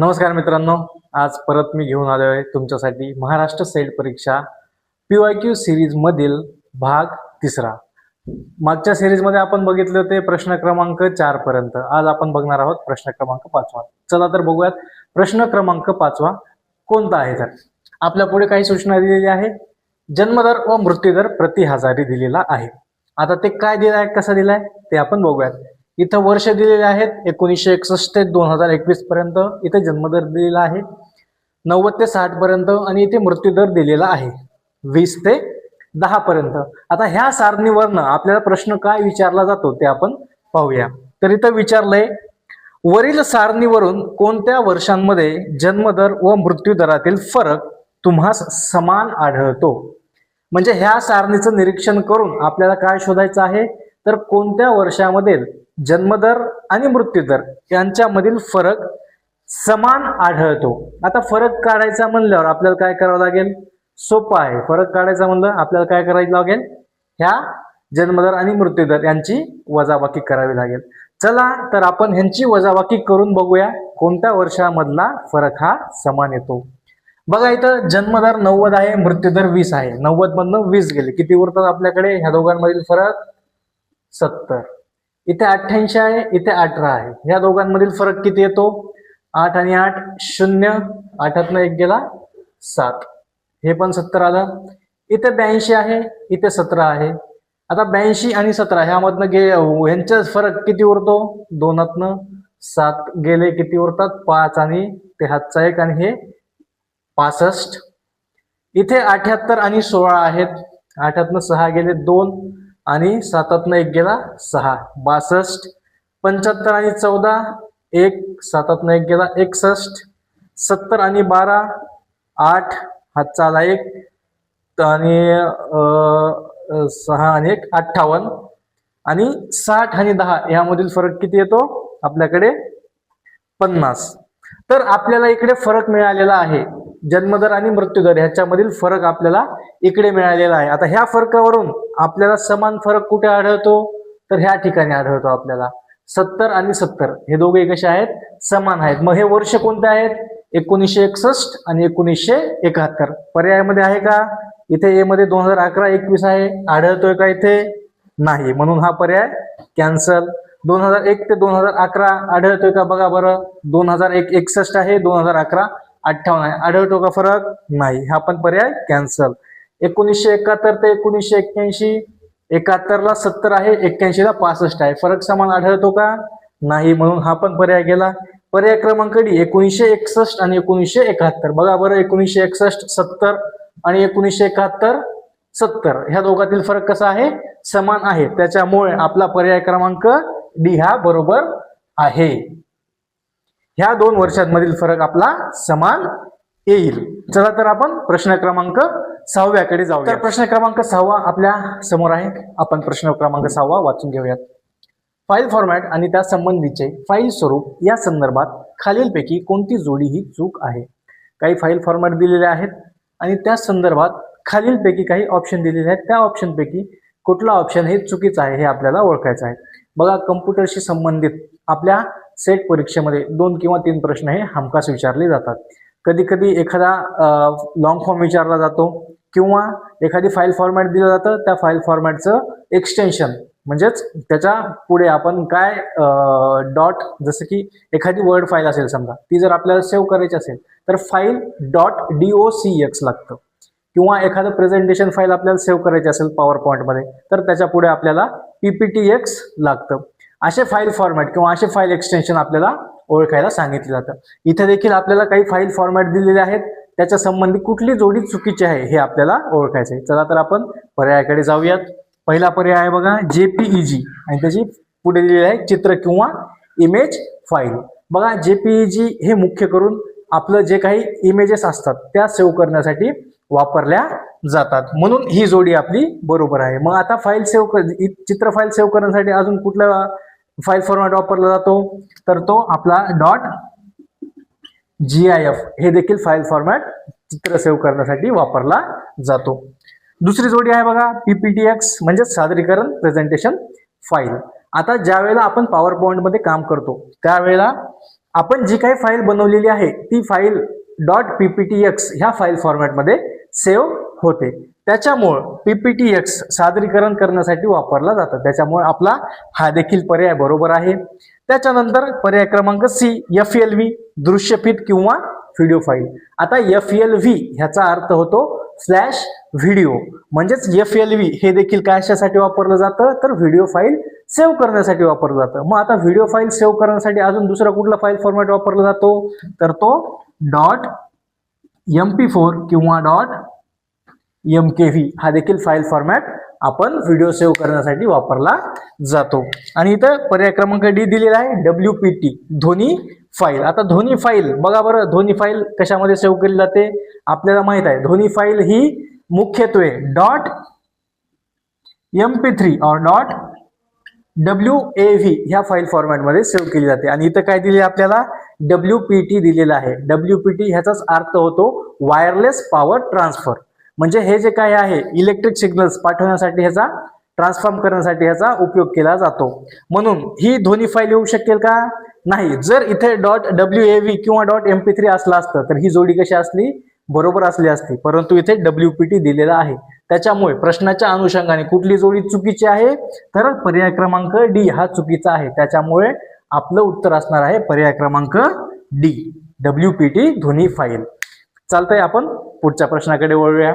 नमस्कार मित्रांनो, आज परत मी घेऊन आलो आहे तुमच्यासाठी महाराष्ट्र सेट परीक्षा PYQ सिरीज मधील भाग 3. मागच्या सिरीज मध्ये आपण बघितले होते प्रश्न क्रमांक 4 पर्यंत. आज आपण बघणार आहोत प्रश्न क्रमांक 5. चला तर बघूयात प्रश्न क्रमांक 5 कोणता आहे. तर आपल्या पुढे काही सूचना दिलेली आहे. जन्मदर व मृत्यूदर प्रति हजारी दिलेला आहे. आता ते काय दिलं आहे, कसं दिलाय ते आपण बघूयात. इथं वर्ष दिलेले आहेत 1961 ते 2021 पर्यंत. इथे जन्मदर दिलेला आहे 90 ते 60 पर्यंत आणि इथे मृत्यूदर दिलेला आहे 20 ते 10 पर्यंत. आता ह्या सारणीवरनं आपल्याला प्रश्न काय विचारला जातो ते आपण पाहूया. तर इथं विचारलंय, वरील सारणीवरून कोणत्या वर्षांमध्ये जन्मदर व मृत्यूदरातील फरक तुम्हास समान आढळतो. म्हणजे ह्या सारणीचं निरीक्षण करून आपल्याला काय शोधायचं आहे, तर कोणत्या वर्षामध्ये जन्मदर आणि मृत्यूदर यांच्यामधील फरक समान आढळतो. आता फरक काढायचा म्हणल्यावर आपल्याला काय करावं लागेल, सोपं आहे. फरक काढायचा म्हणलं आपल्याला काय करायला लागेल, ह्या जन्मदर आणि मृत्यूदर यांची वजाबाकी करावी लागेल. चला तर आपण ह्यांची वजाबाकी करून बघूया कोणत्या वर्षामधला फरक हा समान येतो. बघा इथं जन्मदर 90 आहे, मृत्यूदर 20 आहे. 90 मधनं 20 गेले, किती उरतात आपल्याकडे, ह्या दोघांमधील फरक 70. इथे 88 आहे, इथे 18 आहे. ह्या दोघांमधील फरक किती येतो, 8 आणि 8 0, 8तनं 1 गेला 7, हे पण 70 आलं. इथे 82 आहे, इथे 17 आहे. आता 82 आणि 17 ह्यामधनं ह्यांचा फरक किती उरतो, 2तनं 7 गेले, किती उरतात 5 आणि ते हातचा 1 आणि हे 65. इथे 78 आणि 16 आहेत. 8तनं 6 गेले 2 आणि 7तनं 1 गेला 6, 62. 75 आणि 14 1, 7तनं 1 गेला 61. 70 आणि 12 8, हातचा आला 1 आणि 6 आणि 1 58. आणि 60 आणि 10 यामधील फरक किती येतो आपल्याकडे, 50. तर आपल्याला इकडे फरक मिळालेला आहे, जन्मदर आणि मृत्यूदर ह्याच्यामधील फरक आपल्याला इकडे मिळालेला आहे. आता ह्या फरकावरून आपल्याला समान फरक कुठे आढळतो, तर ह्या ठिकाणी आढळतो आपल्याला. 70 आणि 70 हे दोघे कसे आहेत, समान आहेत. मग हे वर्ष कोणते आहेत, 1961 आणि 1971. पर्यायामध्ये आहे का, इथे ए मध्ये 2011-21 आहे, आढळतोय का इथे, नाही, म्हणून हा पर्याय कॅन्सल. 2001 ते 2011 आढळतोय का, बघा बरं, 2001 61 आहे, 2011 58 आहे, आढळतो का फरक, नाही, हा पण पर्याय कॅन्सल. 1971 ते 1981, 71 ला 70 आहे, 81 ला 65 आहे, फरक समान आढळतो का, नाही, म्हणून हा पण पर्याय गेला. पर्याय क्रमांक डी 1961 आणि 1971. बघा बरं, 1961 70 आणि 1971 70 ह्या दोघांतील फरक कसा आहे, समान आहे. त्याच्यामुळे आपला पर्याय क्रमांक डी हा बरोबर आहे. ह्या दोन वर्षांमधील फरक आपला समान येईल. चला तर आपण प्रश्न क्रमांक 6 कडे जाऊया. तर प्रश्न क्रमांक 6 आपल्या समोर आहे. आपण प्रश्न क्रमांक 6 वाचून घेऊयात. फाईल फॉर्मॅट आणि त्या संबंधीचे फाईल स्वरूप या संदर्भात खालीलपैकी कोणती जोडी ही चूक आहे. काही फाईल फॉर्मॅट दिलेले आहेत आणि त्या संदर्भात खालीलपैकी काही ऑप्शन दिलेले आहेत. त्या ऑप्शन पैकी कुठला ऑप्शन हे चुकीचा आहे हे आपल्याला ओळखायचं आहे. बघा, कम्प्युटरशी संबंधित आपल्या सेट परीक्षेमध्ये 2 किंवा 3 प्रश्न हे हमखास विचारले जातात. कधी कधी एखादा लॉंग फॉर्म विचारला जातो किंवा एखादी फाईल फॉर्मॅट दिलं जातं, त्या फाईल फॉर्मॅटचं एक्सटेन्शन म्हणजेच त्याच्या पुढे आपण काय डॉट, जसं की एखादी वर्ड फाईल असेल समजा, ती जर आपल्याला सेव्ह करायची असेल तर फाईल .docx लागतं. किंवा एखादं प्रेझेंटेशन फाईल आपल्याला सेव्ह करायची असेल पॉवर पॉईंटमध्ये तर त्याच्या पुढे आपल्याला PPTX लागतं. असे फाईल फॉर्मॅट किंवा असे फाईल एक्सटेन्शन आपल्याला ओळखायला सांगितले जातं. इथे देखील आपल्याला काही फाईल फॉर्मॅट दिलेले आहेत, त्याच्या संबंधी कुठली जोडी चुकीची आहे हे आपल्याला ओळखायचं आहे. चला तर आपण पर्यायाकडे जाऊयात. पहिला पर्याय आहे बघा JPEG आणि त्याची पुढे दिलेली आहे चित्र किंवा इमेज फाईल. बघा, JPEG हे मुख्य करून आपलं जे काही इमेजेस असतात त्या सेव्ह करण्यासाठी वापरल्या जातात, म्हणून ही जोडी आपली बरोबर आहे. मग आता फाईल सेव्ह, चित्र फाईल सेव्ह करण्यासाठी अजून कुठला फाईल फॉर्मॅट वापरला जातो, तर तो आपला .gif हे देखील फाईल फॉर्मॅट चित्र सेव्ह करण्यासाठी वापरला जातो. दुसरी जोडी आहे बघा PPTX म्हणजे सादरीकरण प्रेझेंटेशन फाईल. आता ज्या वेळेला आपण पॉवर पॉइंट मध्ये काम करतो त्यावेळेला आपण जी काही फाईल बनवलेली आहे ती फाईल .pptx ह्या फाईल फॉर्मॅटमध्ये सेव्ह होते. त्याच्यामुळं PPTX सादरीकरण करण्यासाठी वापरला जातं. त्याच्यामुळे आपला हा देखील पर्याय बरोबर आहे. त्याच्यानंतर पर्याय क्रमांक C, FLV दृश्यफित किंवा व्हिडिओ फाईल. आता FLV ह्याचा अर्थ होतो फ्लॅश व्हिडिओ, म्हणजेच FLV हे देखील कशासाठी वापरलं जातं तर व्हिडिओ फाईल सेव्ह करण्यासाठी वापरलं जातं. मग आता व्हिडिओ फाईल सेव्ह करण्यासाठी अजून दुसरा कुठला फाईल फॉर्मॅट वापरला जातो तर तो .mp4 किंवा .mkv हा देखील फाईल फॉर्मॅट आपण व्हिडिओ सेव्ह करण्यासाठी वापरला जातो. आणि इथं पर्याय क्रमांक D दिलेला आहे WPT ध्वनी फाईल. आता ध्वनी फाईल बघा बरं, ध्वनी फाईल कशामध्ये सेव्ह केली जाते आपल्याला माहित आहे. ध्वनी फाईल ही मुख्यत्वे .mp3 और .wav ह्या फाईल फॉर्मॅटमध्ये सेव्ह केली जाते. आणि इथं काय दिले आपल्याला WPT दिलेला आहे. WPT ह्याचाच अर्थ होतो वायरलेस पॉवर ट्रान्सफर, म्हणजे हे जे काय आहे इलेक्ट्रिक सिग्नल्स पाठवण्यासाठी ह्याचा ट्रान्सफॉर्म करण्यासाठी ह्याचा उपयोग केला जातो. म्हणून ही ध्वनी फाईल येऊ शकेल का नाही. जर इथे .wav किंवा .mp3 असला असतं तर ही जोडी कशी असली बरोबर असली असती, परंतु इथे WPT दिलेला आहे. त्याच्यामुळे प्रश्नाच्या अनुषंगाने कुठली जोडी चुकीची आहे तर पर्याय क्रमांक D हा चुकीचा आहे. त्याच्यामुळे आपलं उत्तर असणार आहे पर्याय क्रमांक D WPT ध्वनी फाईल. चालतंय, आपण पुढच्या प्रश्नाकडे वळूया.